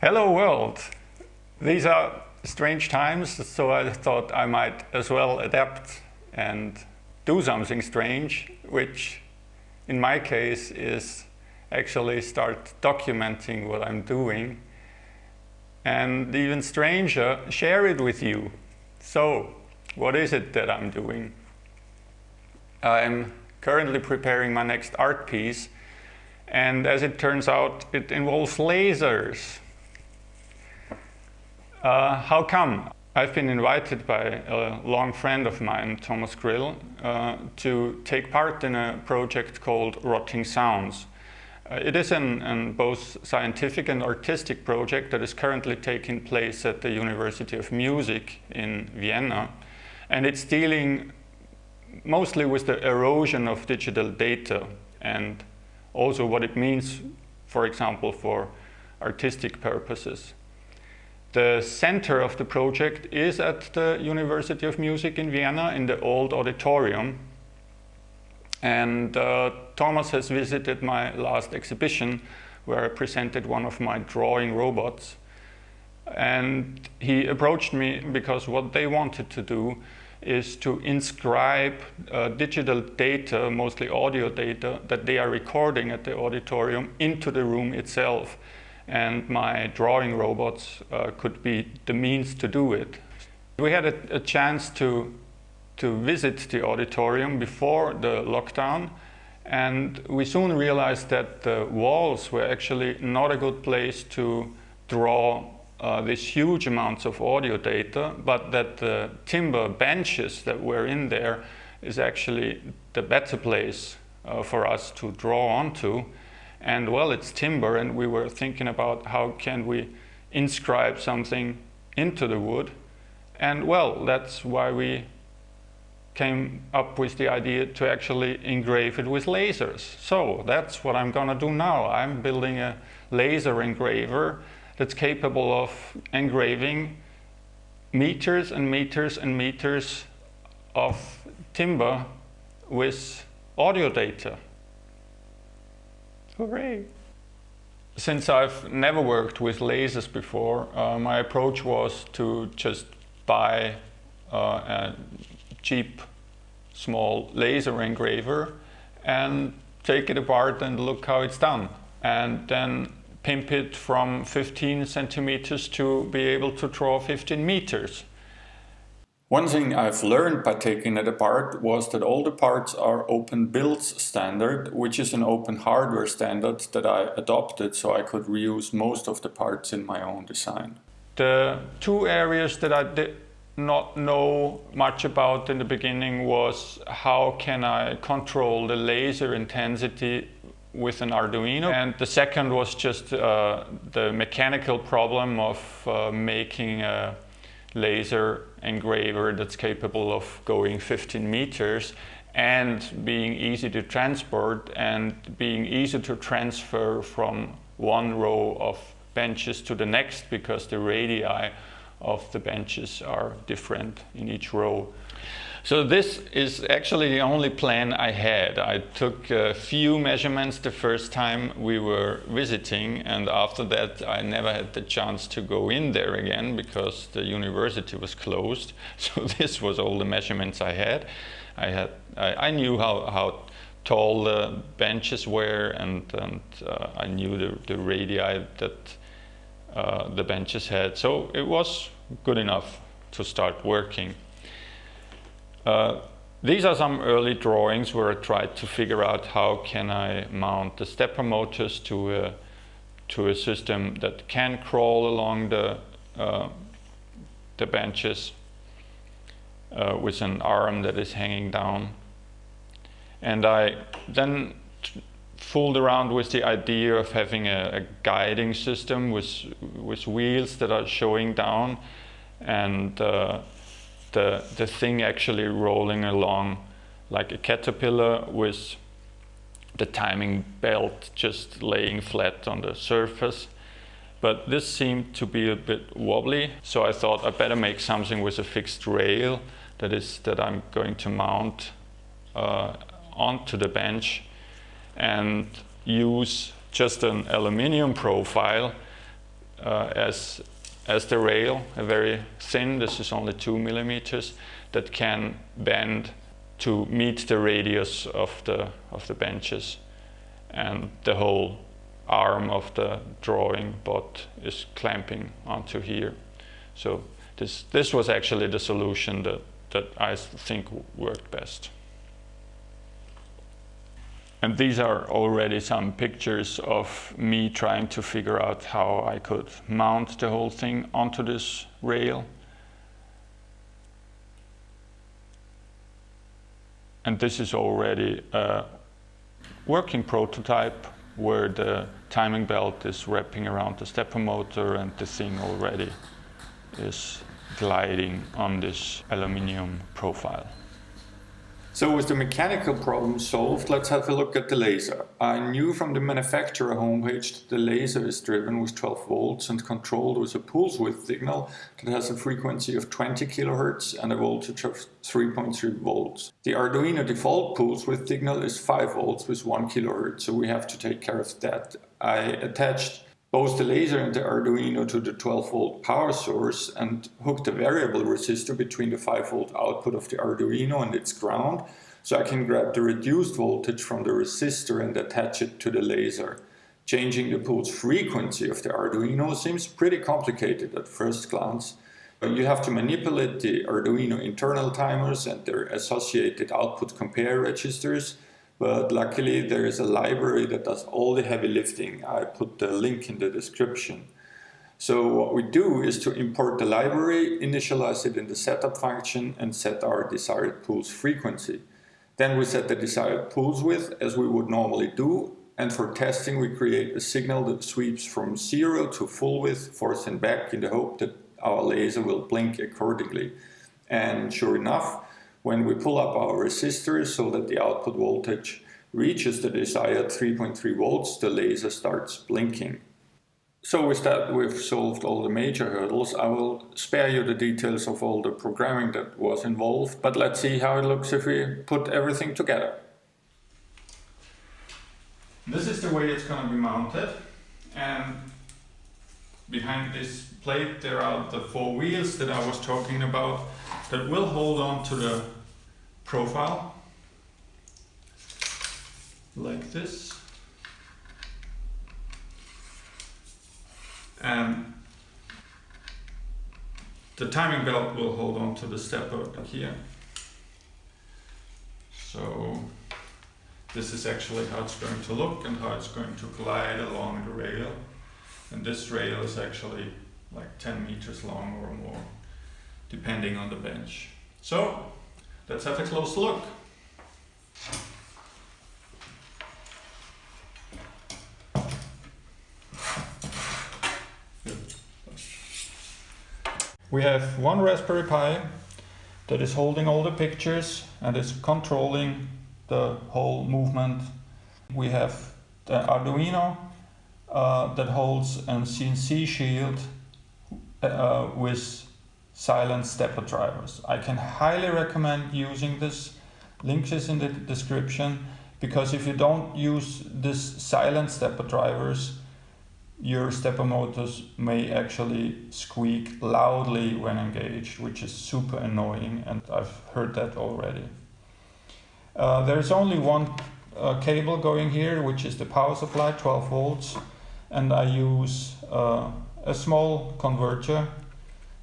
Hello world! These are strange times, so I thought I might as well adapt and do something strange, which in my case is actually start documenting what I'm doing, and even stranger, share it with you. So, what is it that I'm doing? I'm currently preparing my next art piece, and as it turns out, it involves lasers. How come? I've been invited by a long friend of mine, Thomas Grill, to take part in a project called Rotting Sounds. It is an both scientific and artistic project that is currently taking place at the University of Music in Vienna, and it's dealing mostly with the erosion of digital data and also what it means, for example, for artistic purposes. The center of the project is at the University of Music in Vienna in the old auditorium. And Thomas has visited my last exhibition where I presented one of my drawing robots. And he approached me because what they wanted to do is to inscribe digital data, mostly audio data, that they are recording at the auditorium into the room itself. And my drawing robots could be the means to do it. We had a chance to visit the auditorium before the lockdown, and we soon realized that the walls were actually not a good place to draw these huge amounts of audio data, but that the timber benches that were in there is actually the better place for us to draw onto. And well, it's timber, and we were thinking about how can we inscribe something into the wood. And well, that's why we came up with the idea to actually engrave it with lasers. So that's what I'm gonna do now. I'm building a laser engraver that's capable of engraving meters and meters and meters of timber with audio data. Hooray! Since I've never worked with lasers before, my approach was to just buy a cheap, small laser engraver and take it apart and look how it's done. And then pimp it from 15 centimeters to be able to draw 15 meters. One thing I've learned by taking it apart was that all the parts are open builds standard, which is an open hardware standard that I adopted so I could reuse most of the parts in my own design. The two areas that I did not know much about in the beginning was how can I control the laser intensity with an Arduino, and the second was just the mechanical problem of making a laser engraver that's capable of going 15 meters and being easy to transport and being easy to transfer from one row of benches to the next, because the radii of the benches are different in each row. So this is actually the only plan I had. I took a few measurements the first time we were visiting, and after that I never had the chance to go in there again because the university was closed. So this was all the measurements I had. I knew how tall the benches were, and I knew the radii that the benches had. So it was good enough to start working. These are some early drawings where I tried to figure out how can I mount the stepper motors to a system that can crawl along the benches with an arm that is hanging down. And I then fooled around with the idea of having a guiding system with wheels that are showing down, and the thing actually rolling along like a caterpillar with the timing belt just laying flat on the surface. But this seemed to be a bit wobbly, so I thought I better make something with a fixed rail that I'm going to mount onto the bench and use just an aluminium profile as the rail, a very thin, this is only 2 millimeters, that can bend to meet the radius of the benches, and the whole arm of the drawing bot is clamping onto here. So this was actually the solution that I think worked best. And these are already some pictures of me trying to figure out how I could mount the whole thing onto this rail. And this is already a working prototype where the timing belt is wrapping around the stepper motor and the thing already is gliding on this aluminium profile. So with the mechanical problem solved, let's have a look at the laser. I knew from the manufacturer homepage that the laser is driven with 12 volts and controlled with a pulse width signal that has a frequency of 20 kHz and a voltage of 3.3 volts. The Arduino default pulse width signal is 5 volts with 1 kHz, so we have to take care of that. I attached both the laser and the Arduino to the 12 volt power source and hooked a variable resistor between the 5 volt output of the Arduino and its ground, so I can grab the reduced voltage from the resistor and attach it to the laser. Changing the pulse frequency of the Arduino seems pretty complicated at first glance. You have to manipulate the Arduino internal timers and their associated output compare registers. But luckily there is a library that does all the heavy lifting. I put the link in the description. So what we do is to import the library, initialize it in the setup function and set our desired pulse frequency. Then we set the desired pulse width as we would normally do, and for testing we create a signal that sweeps from 0 to full width, forth and back, in the hope that our laser will blink accordingly. And sure enough, when we pull up our resistors so that the output voltage reaches the desired 3.3 volts, the laser starts blinking. So with that, we've solved all the major hurdles. I will spare you the details of all the programming that was involved, but let's see how it looks if we put everything together. This is the way it's going to be mounted, and behind this plate there are the 4 wheels that I was talking about that will hold on to the profile like this, and the timing belt will hold on to the stepper here. So this is actually how it's going to look and how it's going to glide along the rail, and this rail is actually like 10 meters long or more, depending on the bench. So let's have a close look. We have one Raspberry Pi that is holding all the pictures and is controlling the whole movement. We have the Arduino that holds a CNC shield with silent stepper drivers. I can highly recommend using this. Link is in the description, because if you don't use this silent stepper drivers, your stepper motors may actually squeak loudly when engaged, which is super annoying, and I've heard that already. There's only one cable going here, which is the power supply, 12 volts, and I use a small converter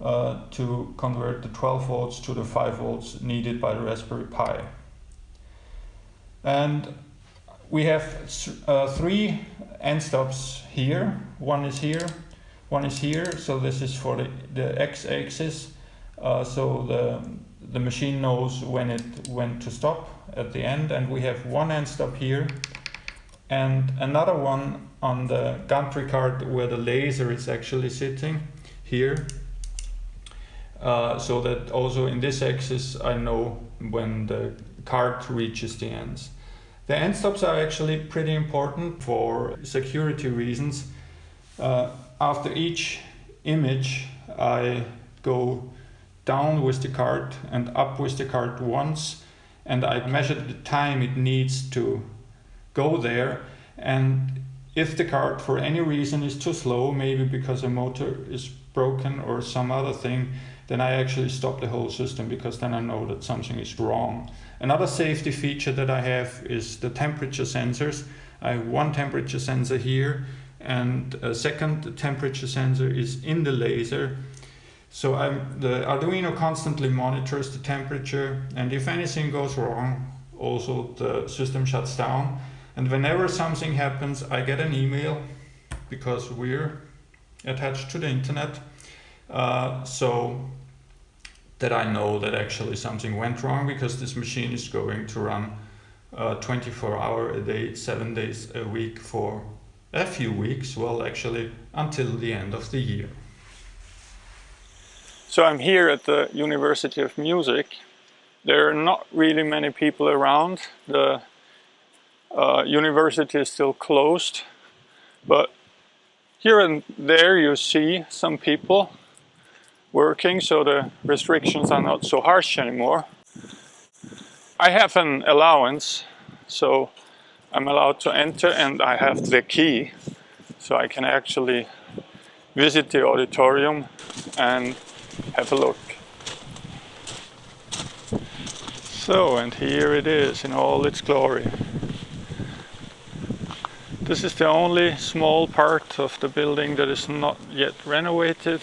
to convert the 12 volts to the 5 volts needed by the Raspberry Pi. And we have 3 end stops here. One is here, one is here, so this is for the x-axis, so the machine knows when to stop at the end. And we have one end stop here and another one on the gantry card where the laser is actually sitting here, so that also in this axis I know when the card reaches the ends. The end stops are actually pretty important for security reasons. After each image I go down with the card and up with the card once, and I measure the time it needs to go there, and if the card for any reason is too slow, maybe because a motor is broken or some other thing, then I actually stop the whole system, because then I know that something is wrong. Another safety feature that I have is the temperature sensors. I have one temperature sensor here, and a second temperature sensor is in the laser. So the Arduino constantly monitors the temperature, and if anything goes wrong, also the system shuts down. And whenever something happens, I get an email, because we're attached to the internet, so that I know that actually something went wrong, because this machine is going to run 24 hours a day, 7 days a week for a few weeks, well, actually until the end of the year. So I'm here at the University of Music. There are not really many people around. The university is still closed, but here and there you see some people working, so the restrictions are not so harsh anymore. I have an allowance, so I'm allowed to enter, and I have the key, so I can actually visit the auditorium and have a look. So, and here it is in all its glory. This is the only small part of the building that is not yet renovated.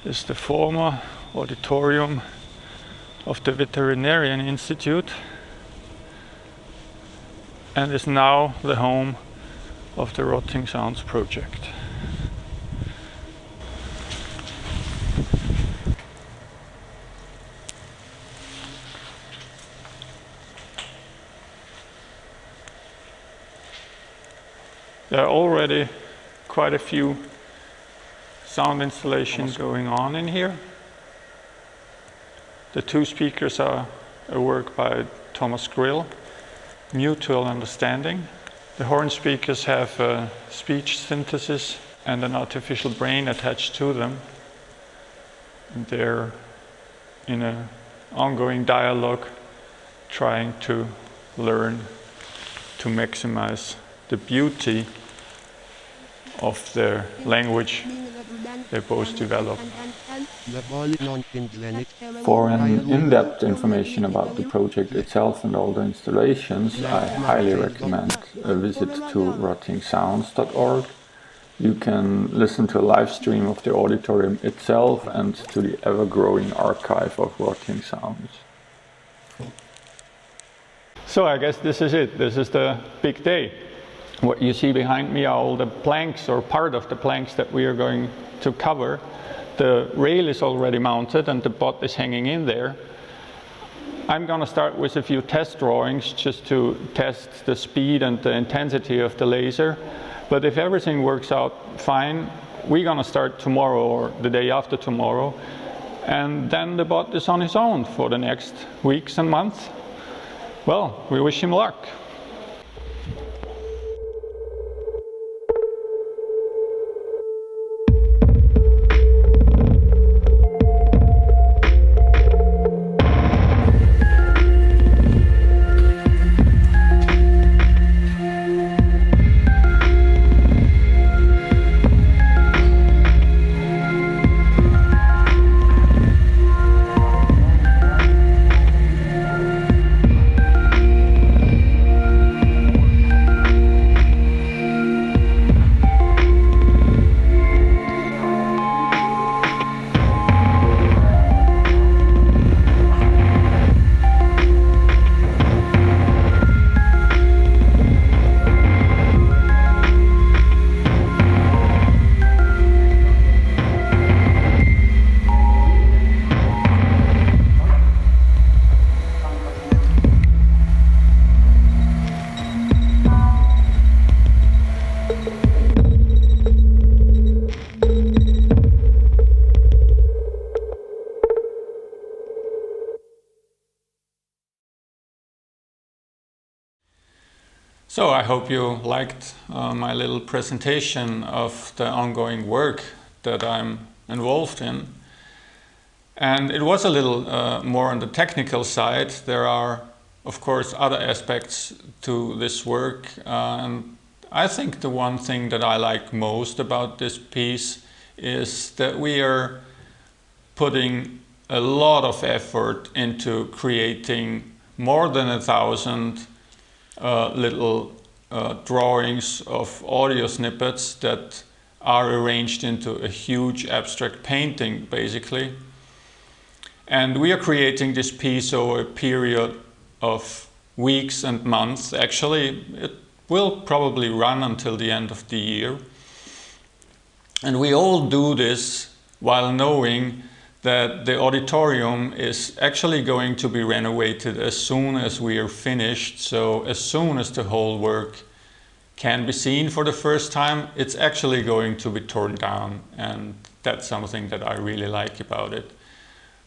It's the former auditorium of the Veterinarian Institute, and is now the home of the Rotting Sounds project. There are already quite a few sound installations going on in here. The two speakers are a work by Thomas Grill, Mutual Understanding. The horn speakers have a speech synthesis and an artificial brain attached to them. And they're in an ongoing dialogue trying to learn to maximize the beauty of their language they both develop. For an in-depth information about the project itself and all the installations, I highly recommend a visit to rottingsounds.org. You can listen to a live stream of the auditorium itself and to the ever-growing archive of Rotting Sounds. So I guess this is it. This is the big day. What you see behind me are all the planks, or part of the planks, that we are going to cover. The rail is already mounted and the bot is hanging in there. I'm going to start with a few test drawings just to test the speed and the intensity of the laser. But if everything works out fine, we're going to start tomorrow or the day after tomorrow. And then the bot is on his own for the next weeks and months. Well, we wish him luck. So I hope you liked my little presentation of the ongoing work that I'm involved in. And it was a little more on the technical side. There are, of course, other aspects to this work, and I think the one thing that I like most about this piece is that we are putting a lot of effort into creating more than 1,000 little drawings of audio snippets that are arranged into a huge abstract painting, basically. And we are creating this piece over a period of weeks and months. Actually, it will probably run until the end of the year. And we all do this while knowing that the auditorium is actually going to be renovated as soon as we are finished. So as soon as the whole work can be seen for the first time, it's actually going to be torn down. And that's something that I really like about it,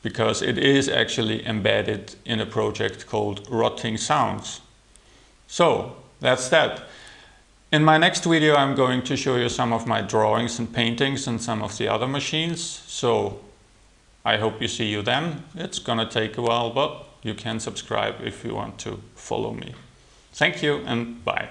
because it is actually embedded in a project called Rotting Sounds. So that's that. In my next video, I'm going to show you some of my drawings and paintings and some of the other machines. So I hope you see you then. It's gonna take a while, but you can subscribe if you want to follow me. Thank you and bye.